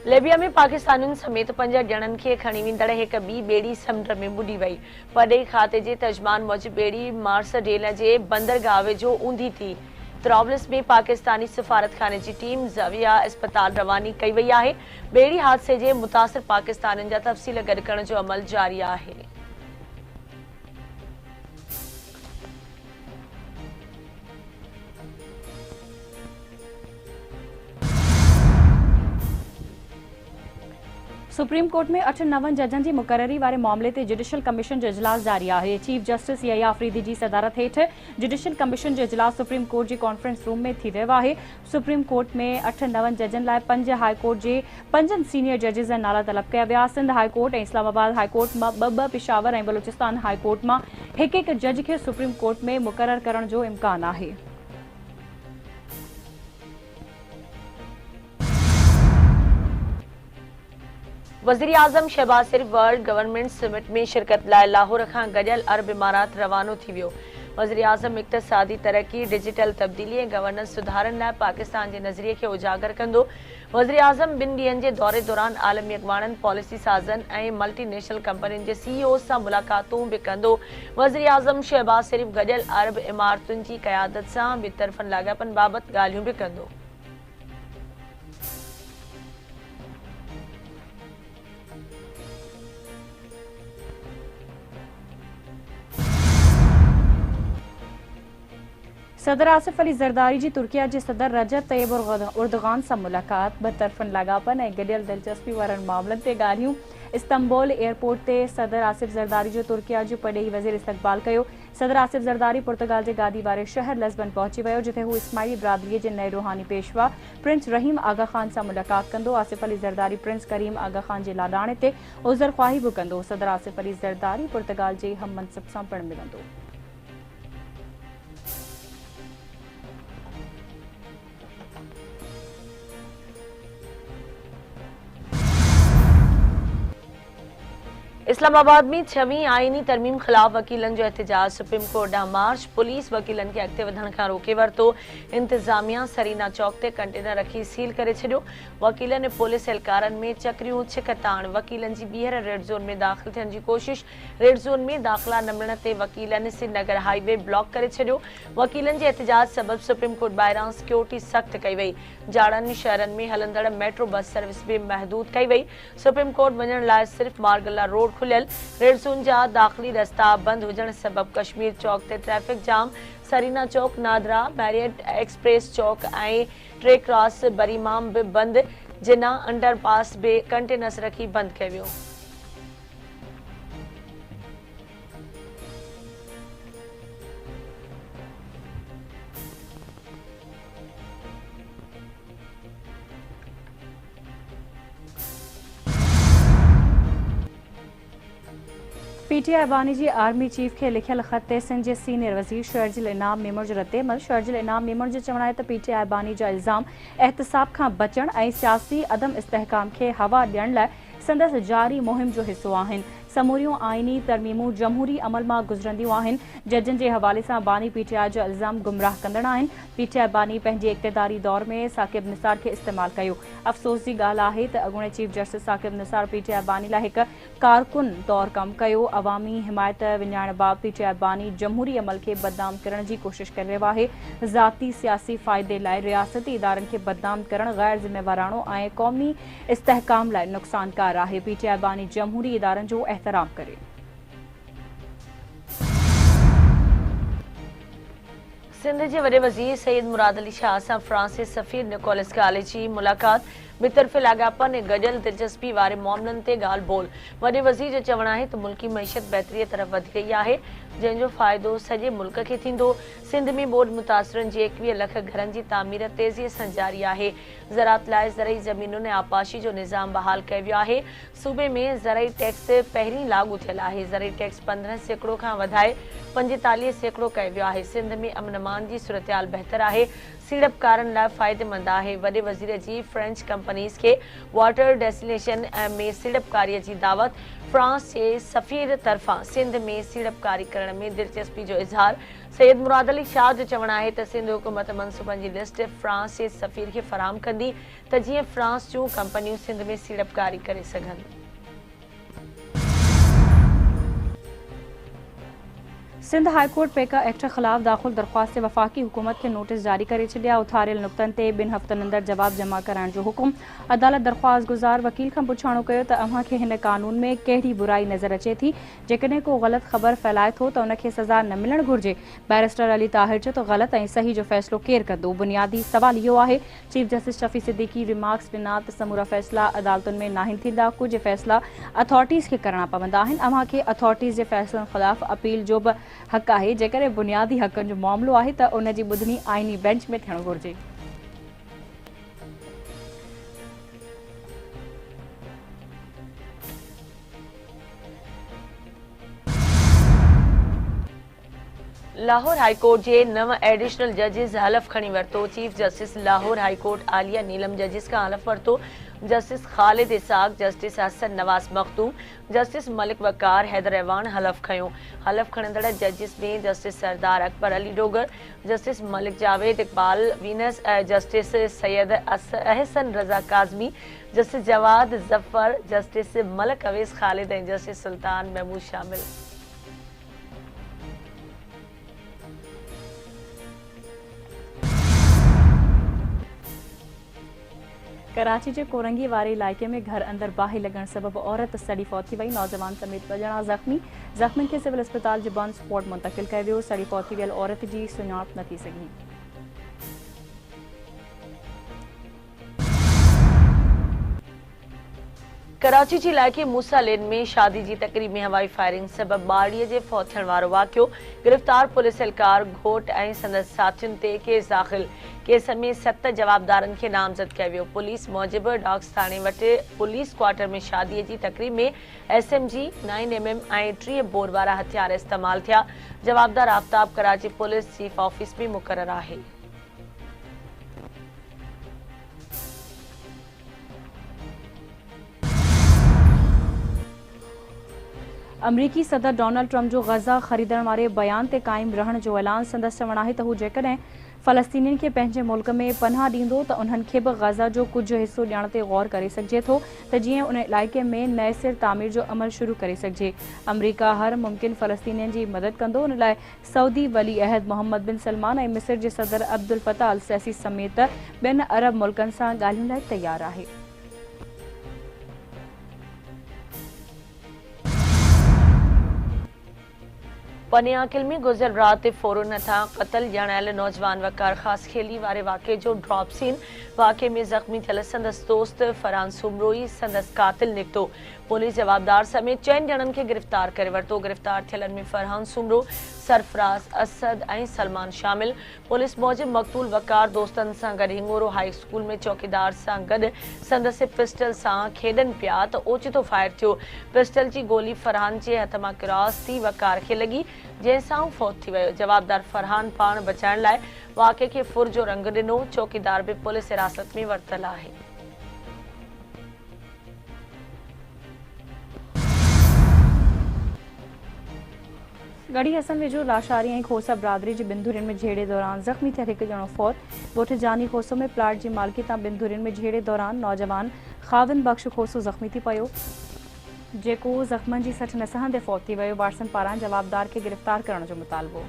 Libya में पाकिस्तानियुनि समेत 5 ॼणनि खे खणी वेंदड़ हिक ॿी ॿेड़ी समुंड में ॿुॾी वई। वॾे खाते जे तर्जुमान मूजिबि ॿेड़ी मार्सडेल जे बंदरगाह वेझो ऊंधी थी। त्राबलस में पाकिस्तानी सफ़ारतखाने जी टीम ज़ाविया अस्पताल रवानी कई वई आहे। ॿेड़ी हादसे जे मुतासिर पाकिस्तानियुनि जा तफ़सील गॾु करण जो अमल जारी आहे। सुप्रीम कोर्ट में 8-9 जजनि जी मुक़ररी वारे मामले ते जुडिशल कमीशन जो इजलास जारी आहे। चीफ जस्टिस यहया अफरीदी जी सदारत हेठ जुडिशल कमीशन जो इजलास सुप्रीम कोर्ट जी कॉन्फ्रेंस रूम में थी रहियो आहे। सुप्रीम कोर्ट में 8-9 जजनि लाइ 5 हाई कोर्ट जे 5 सीनियर जजिस जा नाला तलब कया विया। सिंध हाई कोर्ट ऐं इस्लामाबाद हाई कोर्ट मां 2 पेशावर ऐं बलूचिस्तान हाई कोर्ट मां हिक जज खे सुप्रीम कोर्ट में मुक़रर करण जो इम्कान आहे। वज़ीर आज़म शहबाज शरीफ वर्ल्ड गवर्नमेंट समिट में शिरकत लाइ लाहौर खां गॾियल अरब इमारात रवानो थी वियो। वज़ीर आज़म इक़्तिसादी तरक्की, डिजिटल तब्दीली ऐं गवर्नेंस सुधारनि लाइ पाकिस्तान जे नज़रिए खे उजागर कंदो। वज़ीर आज़म 2 ॾींहनि जे दौरे दौरान आलमी अॻवाननि, पॉलिसी साज़नि ऐं मल्टीनेशनल कंपनियुनि जे CEO सां मुलाक़ातूं बि कंदो। वज़ीर आज़म शहबाज शरीफ गॾियल अरब इमारतुनि जी क़यादत सां ॿितरफ़नि लाॻापनि बाबति ॻाल्हियूं बि कंदो। सदर आसिफ अली ज़रदारी जी तुर्किया जे सदर रजब तैयब उर्दगान सां मुलाक़ात, बतरफ़नि लाॻापनि ऐं गॾियल दिलचस्पी वारनि मामलनि ते ॻाल्हियूं। इस्तांबुल एयरपोर्ट ते सदर आसिफ ज़रदारी जो तुर्किया जो पडेही वज़ीर इस्तक़बाल कयो। सदर आसिफ ज़रदारी पुर्तगाल जे गादी वारे शहर लिस्बन पहुची वियो, जिथे हू इस्माइली बिरादरीअ जे नए रूहानी पेशवा प्रिंस रहीम आगा ख़ान सां मुलाक़ात कंदो। आसिफ अली ज़रदारी प्रिंस करीम आगा ख़ान जे लाॾाणे ते उज़र ख़्वाही बि कंदो। सदर आसिफ अली ज़रदारी पुर्तगाल जे हम मनसब सां पिणु मिलंदो। इस्लामाबाद में 6वीं आईनी तरमीम ख़िलाफ़ वकीलनि जो एहतजाज। सुप्रीम कोर्ट ॾांहुं मार्च, पुलिस वकीलनि खे अॻिते वधण खां रोके वरितो। इंतिज़ामिया सरीना चौक ते कंटेनर रखी सील करे छॾियो। वकीलनि ऐं पुलिस एहलकारनि में चक्रियूं छिकताण। वकीलनि जी ॿीहर रेड ज़ोन में दाख़िल थियण जी कोशिश। रेड ज़ोन में दाख़िला न मिलण ते वकीलनि श्रीनगर हाईवे ब्लॉक करे छॾियो। वकीलनि जे एहतजाज सबबि सुप्रीम कोर्ट ॿाहिरां सिक्योरिटी सख़्त कई वई। जाड़नि शहरनि में हलंदड़ मेट्रो बस सर्विस बि महदूद कई वई। सुप्रीम कोर्ट वञण लाइ सिर्फ़ मार्गला रोड खुलियल। रेड ज़ोन जा दाख़िली रस्ता बंद हुजण सबबि कश्मीर चौक ते ट्रैफिक जाम। सरीना चौक, नादरा, बैरियट एक्सप्रेस चौक ऐं 3 क्रॉस बरीमाम बि बंद। जिना अंडरपास बि कंटेनर्स रखी बंद कयो वियो। पीटीआई बानी जी आर्मी चीफ के लिखियल ख़त ते सिंध जे सीनियर वज़ीर शर्जिल इनाम मेमण जो रद्देअमल। शर्जिल इनाम मेमण जो चवणु आहे त पीटीआई बानी जा इल्ज़ाम एहतसाब खां बचण ऐं सियासी अदम इस्तेहकाम खे हवा ॾियण लाइ संदसि जारी मुहिम जो हिसो आहिनि। समूरियूं आइनी तरमीमूं जमहूरी अमल मां गुज़रंदियूं आहिनि। जजनि जे हवाले सां बानी पीटीआई जो इल्ज़ाम गुमराह कंदड़ आहिनि। पीटीआई बानी पंहिंजे इक़्तिदारी दौर में साकिब निसार खे इस्तेमालु कयो। अफ़सोस जी ॻाल्हि आहे त अॻूणे chief justice Saqib Nisar PTI बानी लाइ हिकु कारकुन तौरु कमु कयो। अवामी हिमायत विञाइण बाबति पीटीआई बानी जमहूरी अमल खे बदनाम करण जी कोशिश करे रहियो आहे। ज़ाती सियासी फ़ाइदे लाइ रियासती इदारनि खे बदनाम करणु ग़ैर ज़िम्मेवाराणो ऐं क़ौमी इस्तेहकाम लाइ नुक़सानकार आहे। पीटीआई बानी जमहूरी इदारनि जो एहतराम करे। सिंध जे वॾे वज़ीर सईद मुराद अली शाह सां फ्रांसीस सफ़ीर निकोलस गाले जी मुलाक़ात। बितरफ़े लाॻापनि ऐं गॾियल दिलचस्पी वारे मामलनि ते ॻाल्हि ॿोल। वॾे वज़ीर जो चवणु आहे त मुल्की मईशत बहितरीअ तरफ़ वधी रही आहे, जंहिंजो फ़ाइदो सॼे मुल्क खे थींदो। सिंध में ॿोॾि मुतासिरनि जी 21 लख घरनि जी तामीर तेज़ीअ सां जारी आहे। ज़राअत लाइ ज़रई ज़मीनुनि ऐं आपाशी जो निज़ाम बहाल कयो वियो आहे। सूबे में ज़रई टैक्स पहिरीं लागू थियल आहे। ज़रई टैक्स 15% खां वधाए 45 सैकड़ो कयो वियो आहे। सिंध में अमन अमान जी सूरतहाल बहितर आहे। सीड़पकारनि लाइ फ़ाइदेमंद आहे। वॾे वज़ीर जी फ्रेंच कंपनीज़ खे वाटर डेस्टिनेशन में सीड़पकारीअ जी दावत। फ्रांस जे सफ़ीर तरफ़ां सिंध में सीड़पकारी करण में दिलचस्पी जो इज़हार। सैयद मुराद अली शाह जो चवणु आहे त सिंध हुकूमत मनसूबनि जी लिस्ट फ्रांस जे सफ़ीर खे फ़राहम कंदी त जीअं फ्रांस जूं कंपनियूं सिंध में सीड़पकारी करे सघनि। सिंध हाईकोर्ट पेका एक्ट खिलाफ दाख़िल दरख्वास्त वफ़ाक़ी हुकूमत के नोटिस जारी करे छॾिया। उथारियल नुक़्तनि ते 2 हफ़्तनि अंदरि जवाब जमा कराइण जो हुकुम। अदालत दरख्वास्त गुज़ार वकील खां पुछाणो कयो त अव्हां खे हिन कानून में कहिड़ी बुराई नज़र अचे थी। जेकॾहिं को ग़लति ख़बर फैलाए थो त उनखे सज़ा न मिलणु घुरिजे। बैरिस्टर अली ताहिर चयो त ग़लति ऐं सही जो फ़ैसिलो केरु कंदो। बुनियादी सवाल इहो आहे। Chief justice Shafi Siddiqui remarks ॾिना त समूरा फ़ैसिला अदालतुनि में नाहिन थींदा। कुझु फ़ैसिला अथॉरिटीज़ खे करणा पवंदा आहिनि। अव्हां खे अथॉरिटीज़ जे फ़ैसिलनि ख़िलाफ़ अपील जो बि हक़ आहे। जेकॾहिं बुनियादी हक़नि जो मामिलो आहे त उन जी ॿुधणी आइनी बेंच में थियणु घुरिजे। लाहौर हाईकोर्ट जे 9 एडिशनल जजिस हलफ़ खणी वरितो। Chief justice Lahore high court Aalia Neelum जजिस खां हलफ़ वरितो। Justice Khalid Ishaq, justice Hasan Nawaz Makhdoom, justice Malik Waqar, Haider Awan हलफ़ खयो। हलफ़ खणंदड़ जजिस में justice Sardar Akbar Ali Dogar, justice Malik Javed Iqbal Wains, justice Syed Ahsan Raza Kazmi, justice Jawad Zafar, justice Malik Awais Khalid ऐं जस्टिस सुल्तान महमूद शामिल। कराची के कोरंगी वारे इलाके में घर अंदर बाहि लगन सबब औरत सड़ी फौत थी वई। नौजवान समेत 2 ॼणा ज़ख़्मी। ज़ख़्मियुनि खे सिविल अस्पताल जे बॉन स्पॉट मुंतक़िल कयो वियो। सड़ी फौत थी वियल औरत जी सुञाणप न थी सघी। कराची जे इलाइक़े मूसा लेन में शादी जी तकरीब में हवाई फायरिंग सबब ॿारड़ीअ जे फौत थियण वारो वाक़ियो। गिरफ़्तार पुलिस एहलकार घोट ऐं संदसि साथियुनि ते केस दाख़िल। केस में 7 जवाबदारनि खे नामज़द कयो वियो। पुलिस मूजिबि डॉग्स थाणे वटि पुलिस क्वार्टर में शादीअ जी तकरीब में SMG 9mm ऐं 3 बोर वारा हथियार इस्तेमाल थिया। जवाबदार Aftab Karachi police chief office में मुक़रर आहे। अमरीकी सदर डोनाल्ड ट्रंप जो गज़ा ख़रीदण वारे बयान ते क़ाइम रहण जो ऐलान। संदसि चवणु आहे त हू जेकॾहिं फ़लस्तीनियुनि खे पंहिंजे मुल्क में पनाह ॾींदो त उन्हनि खे बि गज़ा जो कुझु हिसो ॾियण ते गौर करे सघिजे थो त जीअं उन इलाइक़े में नए सिर तामीर जो अमल शुरू करे सघिजे। अमरीका हर मुमकिन फ़लस्तीनियुनि जी मदद कंदो। उन लाइ सऊदी वली अहद मोहम्मद बिन सलमान ऐं मिस्र जे सदर अब्दुल फताह अल सैसी समेत 2 अरब मुल्कनि सां ॻाल्हियुनि लाइ तयारु आहे। पनियाकिल में गुज़र रात फोरन था क़तल ॼाणायल नौजवान वकार ख़ासि खेली वारे वाक़े जो ड्रॉप सीन। वाक़े में ज़ख़्मी थियल संदसि दोस्त फरहान सुमरोई संदसि कातिल निकितो। पुलिस जवाबदार समेत 4 ॼणनि खे गिरफ़्तार करे वरितो। गिरफ़्तार थियलनि में फरहान सुमरो, सरफराज़, असद ऐं सलमान शामिल। पुलिस मूजिबि मक़तूल वकार दोस्तनि सां गॾु हिंगोरो हाई स्कूल में चौकीदार सां गॾु संदसि पिस्टल सां खेॾनि पिया त ओचितो फायर थियो। पिस्टल जी गोली फरहान जे हथ मां क्रॉस थी वकार खे लॻी, जंहिंसां हू फौत थी वियो। जवाबदार फरहान पाण बचाइण लाइ वाक़े खे फुर जो रंग ॾिनो। चौकीदार बि पुलिस हिरासत में वरितल आहे। गढ़ी हसन वेझो लाशारी ऐं खोसा बिरादरी जी बिंदुरियुनि में झेड़े दौरान ज़ख़्मी थियल 1 ॼणो फौत। ॻोठ जानी खोसो में प्लाट जी मालिकी तां बिंदुरियुनि में झेड़े दौरान नौजवान ख़ाविन बख़्श खोसो ज़ख़्मी थी पियो, जेको ज़ख़्मनि जी सट न सहंदे फौत थी वियो। वारसनि पारां जवाबदार खे गिरफ़्तार करण जो मुतालबो।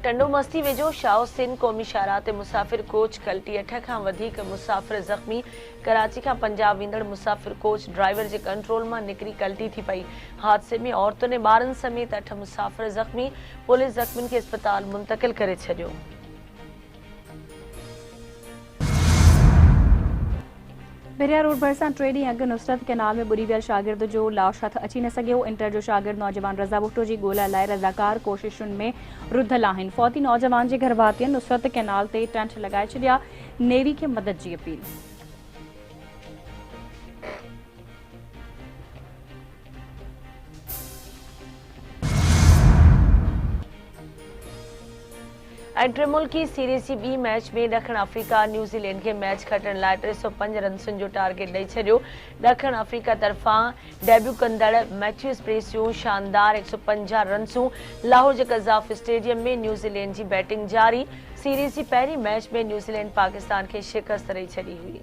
टंडो मस्ती वेझो शाहउसिन क़ौमी शाहराह ते मुसाफ़िर कोच कल्टी 8 खां वधीक मुसाफ़िर ज़ख़्मी। कराची खां पंजाब वेंदड़ मुसाफ़िर कोच ड्राइवर जे कंट्रोल मां निकिरी कल्टी थी पई। हादसे में औरतुनि ऐं ॿारनि समेत 8 मुसाफ़िर ज़ख़्मी। पुलिस ज़ख़्मियुनि खे अस्पताल मुंतक़िल करे छॾियो। बिरिया रोड भरिसां 3 ॾींहं अॻु नुसरत कैनाल में बुॾी वियल शागिर्द जो लाश हथ अची न सघियो। इंटर जो शागिर्द नौजवान रज़ा भुट्टो जी ॻोल्हा लाइ रज़ाकार कोशिशुनि में रुधल आहिनि। फौती नौजवान जे घर भातियुनि नुसरत कैनाल ते टेंट लॻाए छॾिया। नेवी खे मदद जी अपील। इंटरमुल्की सीरीज़ बी मैच में ॾखण अफ्रीका न्यूज़ीलैंड के मैच खटण लाइ 305 रन्सुनि जो टारगेट ॾेई छॾियो। ॾखण अफ्रीका तरफ़ां डेब्यू कंदड़ मैथ्यूस प्रेस जूं शानदार 150 रन्सूं लाहौर जे कज़ाफ स्टेडियम में न्यूज़ीलैंड जी बैटिंग जारी। सीरीज़ जी पहिरीं मैच में न्यूज़ीलैंड पाकिस्तान खे शिकस्त ॾेई छॾी हुई।